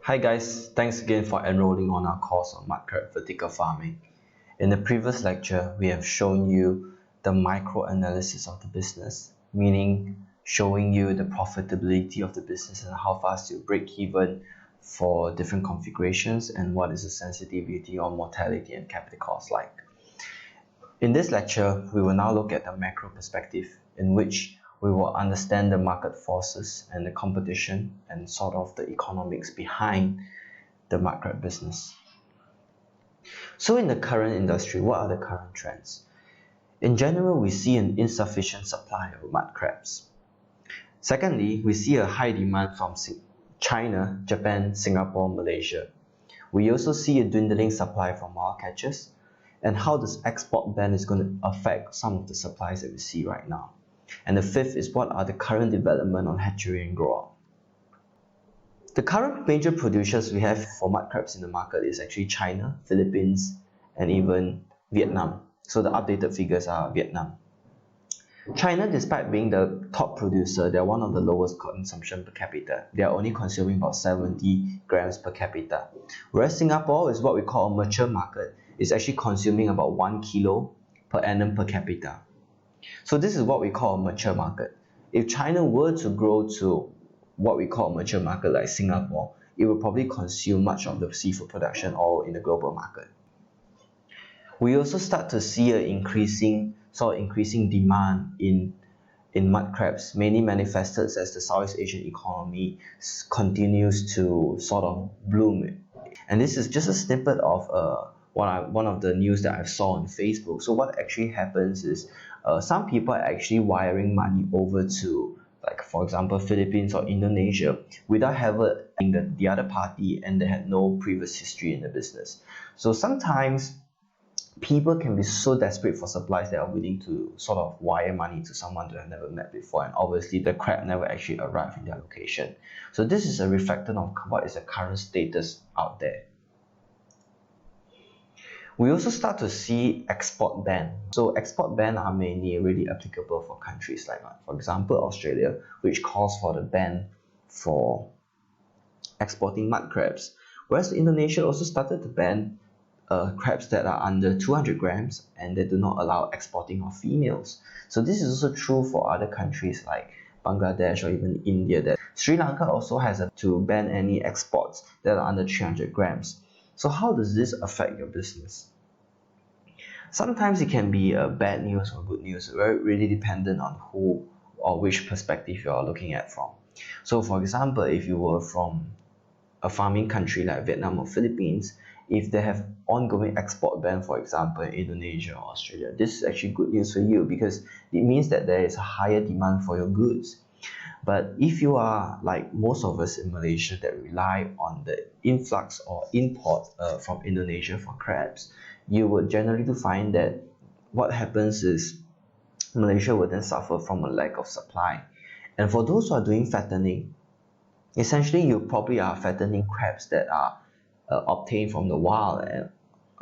Hi guys, thanks again for enrolling on our course on mud crab vertical farming. In the previous lecture, we have shown you the micro analysis of the business, meaning showing you the profitability of the business and how fast you break even for different configurations and what is the sensitivity on mortality and capital cost like. In this lecture, we will now look at the macro perspective in which we will understand the market forces and the competition and sort of the economics behind the mud crab business. So in the current industry, what are the current trends? In general, we see an insufficient supply of mud crabs. Secondly, we see a high demand from China, Japan, Singapore, Malaysia. We also see a dwindling supply from wild catchers, and how this export ban is going to affect some of the supplies that we see right now. And the fifth is what are the current development on hatchery and grow out. The current major producers we have for mud crabs in the market is actually China, Philippines, and even Vietnam. So the updated figures are Vietnam. China, despite being the top producer, they're one of the lowest consumption per capita. They are only consuming about 70 grams per capita. Whereas Singapore is what we call a mature market. It's actually consuming about 1 kilo per annum per capita. So this is what we call a mature market. If China were to grow to what we call a mature market like Singapore, it will probably consume much of the seafood production all in the global market. We also start to see an increasing demand in mud crabs, mainly manifested as the Southeast Asian economy continues to sort of bloom. And this is just a snippet of one of the news that I saw on Facebook. So what actually happens is some people are actually wiring money over to, like for example, Philippines or Indonesia without having the other party, and they had no previous history in the business. So sometimes people can be so desperate for supplies that are willing to sort of wire money to someone they have never met before, and obviously the crab never actually arrived in their location. So this is a reflection of what is the current status out there. We also start to see export ban. So export ban are mainly really applicable for countries like, for example, Australia, which calls for the ban for exporting mud crabs. Whereas Indonesia also started to ban crabs that are under 200 grams, and they do not allow exporting of females. So this is also true for other countries like Bangladesh or even India. That Sri Lanka also has to ban any exports that are under 300 grams. So how does this affect your business? Sometimes it can be bad news or good news, really dependent on who or which perspective you are looking at from. So for example, if you were from a farming country like Vietnam or Philippines, if they have ongoing export ban, for example, in Indonesia or Australia, this is actually good news for you because it means that there is a higher demand for your goods. But if you are like most of us in Malaysia that rely on the influx or import from Indonesia for crabs, you would generally find that what happens is Malaysia would then suffer from a lack of supply. And for those who are doing fattening, essentially you probably are fattening crabs that are obtained from the wild. And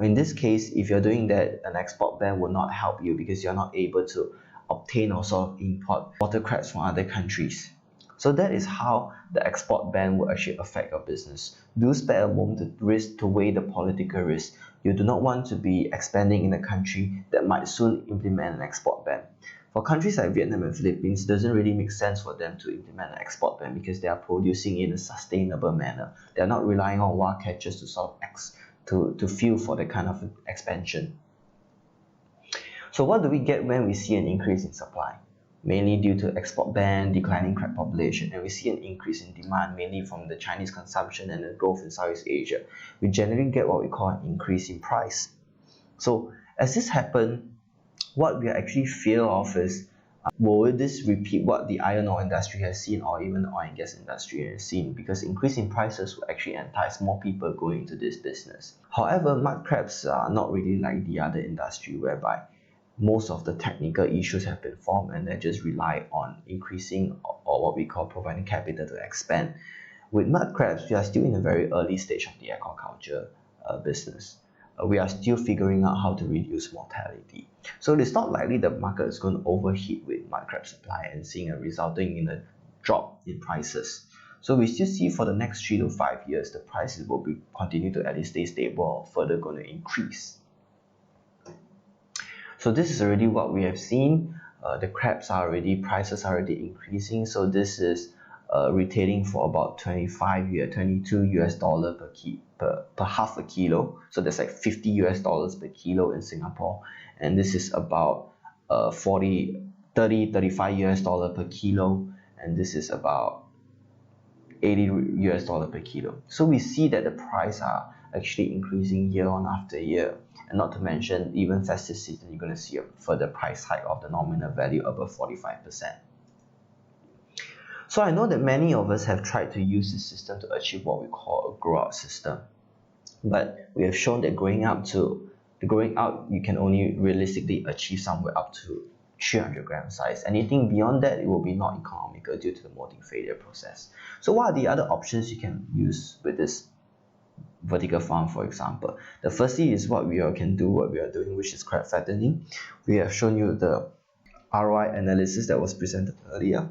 in this case, if you're doing that, an export ban will not help you because you're not able to obtain or sort of import water crabs from other countries. So that is how the export ban will actually affect your business. Do spare a moment to weigh the political risk. You do not want to be expanding in a country that might soon implement an export ban. For countries like Vietnam and Philippines, it doesn't really make sense for them to implement an export ban because they are producing in a sustainable manner. They are not relying on wild catchers to sort of to fuel for the kind of expansion. So what do we get when we see an increase in supply? Mainly due to export ban, declining crab population, and we see an increase in demand mainly from the Chinese consumption and the growth in Southeast Asia. We generally get what we call an increase in price. So as this happens, what we actually fear of is will this repeat what the iron ore industry has seen or even the oil and gas industry has seen, because increasing prices will actually entice more people going into this business. However, mud crabs are not really like the other industry whereby most of the technical issues have been formed and they just rely on increasing or what we call providing capital to expand. With mud crabs, we are still in a very early stage of the aquaculture business. We are still figuring out how to reduce mortality. So it's not likely the market is going to overheat with mud crab supply and resulting in a drop in prices. So we still see for the next 3 to 5 years, the prices will be continue to at least stay stable or further going to increase. So this is already what we have seen. The crabs are already, prices are already increasing. So this is retailing for about 22 US dollar per half a kilo. So that's like 50 US dollars per kilo in Singapore. And this is about 35 US dollar per kilo. And this is about 80 US dollar per kilo. So we see that the price are actually increasing year on after year. And not to mention, even festive season, you're going to see a further price hike of the nominal value above 45%. So I know that many of us have tried to use this system to achieve what we call a grow out system. But we have shown that growing out, you can only realistically achieve somewhere up to 300 gram size. Anything beyond that, it will be not economical due to the molting failure process. So what are the other options you can use with this vertical farm, for example? The firstly is what we are doing, which is crab fattening. We have shown you the ROI analysis that was presented earlier.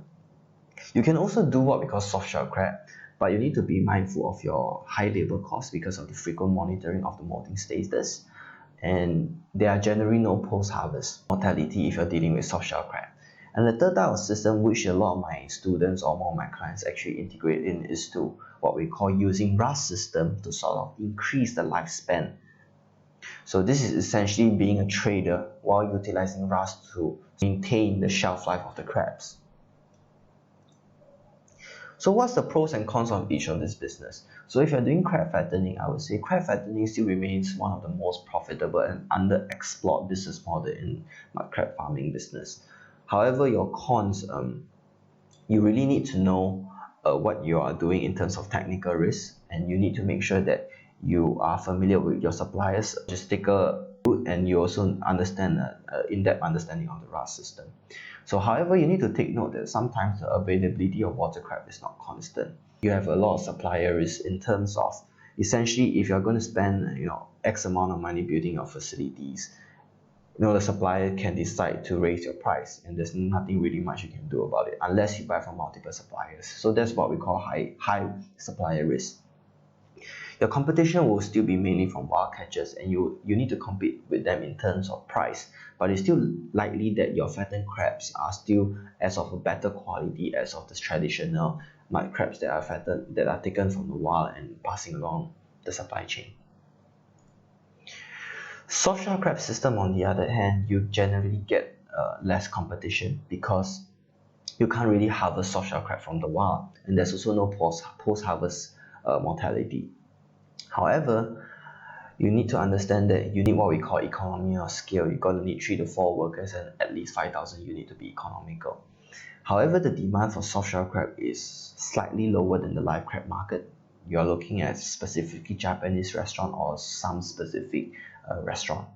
You can also do what we call soft shell crab, but you need to be mindful of your high labor costs because of the frequent monitoring of the molting status. And there are generally no post-harvest mortality if you're dealing with soft shell crab. And the third type of system, which a lot of my students or more of my clients actually integrate in, is to what we call using RAS system to sort of increase the lifespan. So this is essentially being a trader while utilizing RAS to maintain the shelf life of the crabs. So what's the pros and cons of each of this business? So if you're doing crab fattening, I would say crab fattening still remains one of the most profitable and underexplored business model in mud crab farming business. However, your cons, you really need to know what you are doing in terms of technical risk, and you need to make sure that you are familiar with your suppliers, logistical route, and you also understand in-depth understanding of the RAS system. So however, you need to take note that sometimes the availability of water crab is not constant. You have a lot of supplier risk in terms of, essentially, if you're going to spend X amount of money building your facilities, the supplier can decide to raise your price, and there's nothing really much you can do about it unless you buy from multiple suppliers. So that's what we call high supplier risk. Your competition will still be mainly from wild catchers, and you need to compete with them in terms of price, but it's still likely that your fattened crabs are still as of a better quality as of the traditional mud crabs that are taken from the wild and passing along the supply chain. Soft shell crab system, on the other hand, you generally get less competition because you can't really harvest soft shell crab from the wild, and there's also no post-harvest mortality. However, you need to understand that you need what we call economy of scale. You're going to need 3 to 4 workers and at least 5,000 units to be economical. However, the demand for soft shell crab is slightly lower than the live crab market. You're looking at specifically Japanese restaurant or some specific restaurant.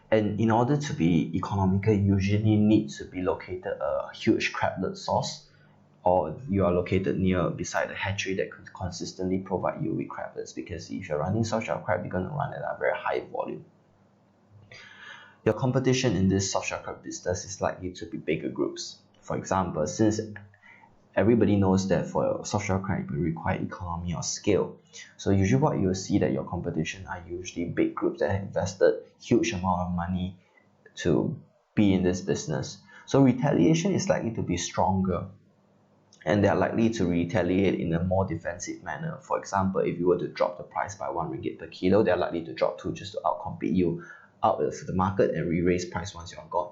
And in order to be economical, you usually need to be located a huge crablet source, or you are located beside a hatchery that could consistently provide you with crablets, because if you're running soft shell crab, you're going to run at a very high volume. Your competition in this soft shell crab business is likely to be bigger groups. For example, since everybody knows that for soft shell crab, you require economy of scale. So usually what you'll see that your competition are usually big groups that have invested huge amount of money to be in this business. So retaliation is likely to be stronger, and they are likely to retaliate in a more defensive manner. For example, if you were to drop the price by 1 ringgit per kilo, they are likely to drop 2 just to outcompete you out of the market and re-raise price once you're gone.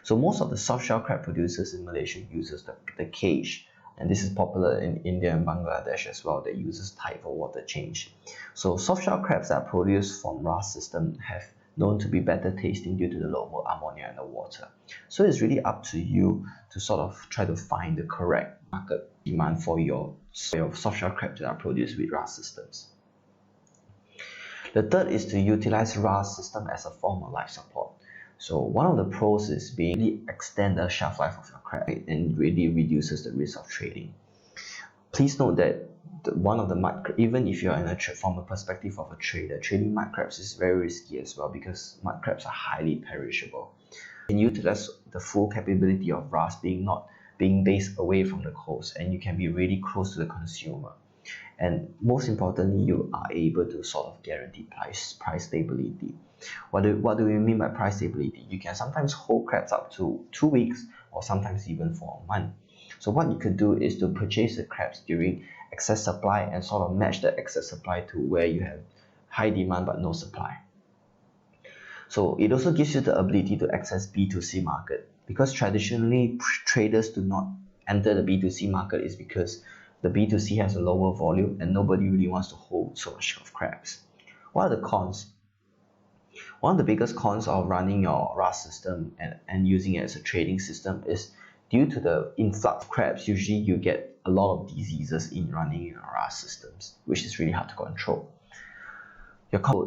So most of the soft shell crab producers in Malaysia uses the cage, and this is popular in India and Bangladesh as well, that uses tide for water change. So soft shell crabs that are produced from RAS system have known to be better tasting due to the lower ammonia in the water. So it's really up to you to sort of try to find the correct market demand for your soft shell crabs that are produced with RAS systems. The third is to utilize RAS system as a form of life support. So one of the pros is really extend the shelf life of your crab and really reduces the risk of trading. Please note that even if you're from a perspective of a trader, trading mud crabs is very risky as well, because mud crabs are highly perishable. And utilize the full capability of RAS being not being based away from the coast, and you can be really close to the consumer. And most importantly, you are able to sort of guarantee price stability. What do we mean by price stability? You can sometimes hold crabs up to 2 weeks or sometimes even for a month. So what you could do is to purchase the crabs during excess supply and sort of match the excess supply to where you have high demand but no supply. So it also gives you the ability to access B2C market, because traditionally traders do not enter the B2C market is because the B2C has a lower volume and nobody really wants to hold so much of crabs. What are the cons? One of the biggest cons of running your RAS system and using it as a trading system is due to the influx of crabs, usually you get a lot of diseases in running your RAS systems, which is really hard to control.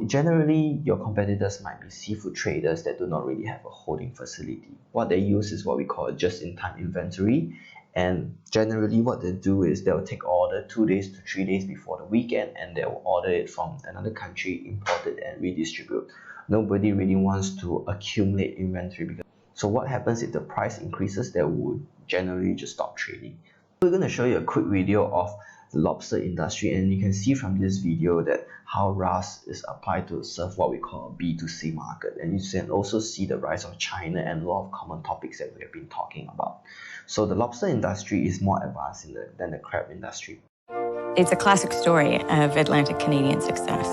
Generally, your competitors might be seafood traders that do not really have a holding facility. What they use is what we call a just-in-time inventory, and generally what they do is they'll take order 2 days to 3 days before the weekend, and they'll order it from another country, import it and redistribute. Nobody really wants to accumulate inventory, so what happens if the price increases? They would generally just stop trading. We're going to show you a quick video of the lobster industry, and you can see from this video that how RAS is applied to serve what we call a B2C market, and you can also see the rise of China and a lot of common topics that we have been talking about. So the lobster industry is more advanced than the crab industry. It's a classic story of Atlantic Canadian success.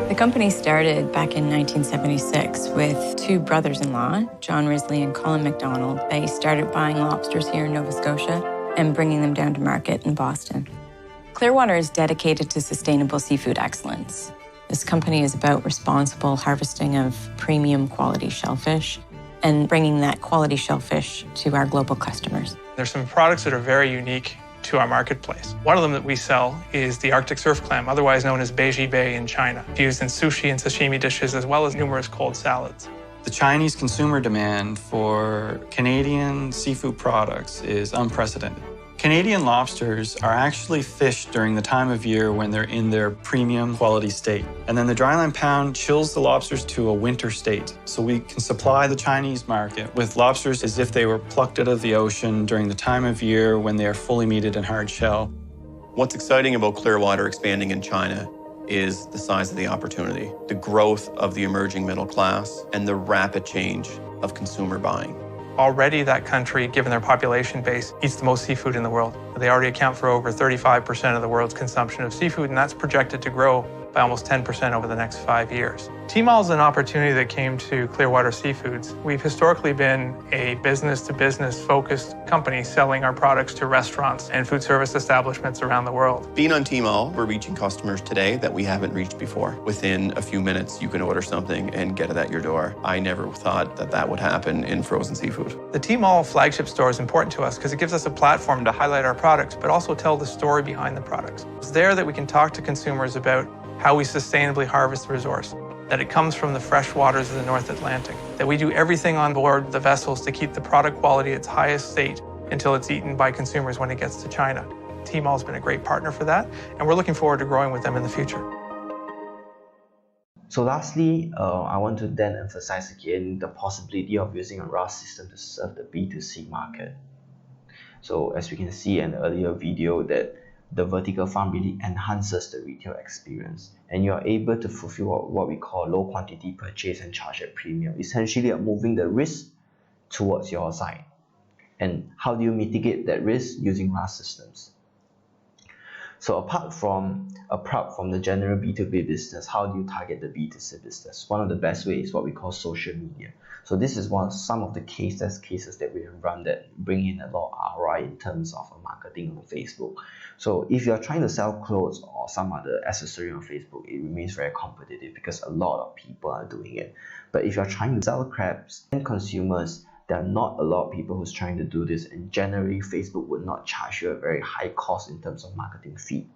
The company started back in 1976 with two brothers-in-law, John Risley and Colin McDonald. They started buying lobsters here in Nova Scotia and bringing them down to market in Boston. Clearwater is dedicated to sustainable seafood excellence. This company is about responsible harvesting of premium quality shellfish and bringing that quality shellfish to our global customers. There's some products that are very unique to our marketplace. One of them that we sell is the Arctic surf clam, otherwise known as Beiji Bei in China, used in sushi and sashimi dishes as well as numerous cold salads. The Chinese consumer demand for Canadian seafood products is unprecedented. Canadian lobsters are actually fished during the time of year when they're in their premium quality state. And then the dryland pound chills the lobsters to a winter state. So we can supply the Chinese market with lobsters as if they were plucked out of the ocean during the time of year when they are fully meated and hard shell. What's exciting about Clearwater expanding in China is the size of the opportunity, the growth of the emerging middle class, and the rapid change of consumer buying. Already that country, given their population base, eats the most seafood in the world. They already account for over 35% of the world's consumption of seafood, and that's projected to grow by almost 10% over the next 5 years. Tmall is an opportunity that came to Clearwater Seafoods. We've historically been a business-to-business focused company selling our products to restaurants and food service establishments around the world. Being on Tmall, we're reaching customers today that we haven't reached before. Within a few minutes, you can order something and get it at your door. I never thought that that would happen in frozen seafood. The Tmall flagship store is important to us because it gives us a platform to highlight our products, but also tell the story behind the products. It's there that we can talk to consumers about how we sustainably harvest the resource, that it comes from the fresh waters of the North Atlantic, that we do everything on board the vessels to keep the product quality at its highest state until it's eaten by consumers when it gets to China. Tmall's been a great partner for that, and we're looking forward to growing with them in the future. So lastly, I want to then emphasize again the possibility of using a RAS system to serve the B2C market. So as we can see in the earlier video, that the vertical farm really enhances the retail experience, and you're able to fulfill what we call low quantity purchase and charge at premium. Essentially, you're moving the risk towards your side. And how do you mitigate that risk? Using RAS systems. So apart from the general B2B business, how do you target the B2C business? One of the best ways is what we call social media. So this is some of the cases that we have run that bring in a lot of ROI in terms of marketing on Facebook. So if you're trying to sell clothes or some other accessory on Facebook, it remains very competitive because a lot of people are doing it. But if you're trying to sell crabs and consumers, there are not a lot of people who's trying to do this, and generally Facebook would not charge you a very high cost in terms of marketing fee.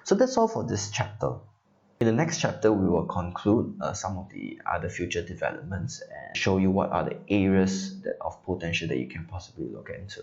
So that's all for this chapter. In the next chapter, we will conclude some of the other future developments and show you what are the areas of potential that you can possibly look into.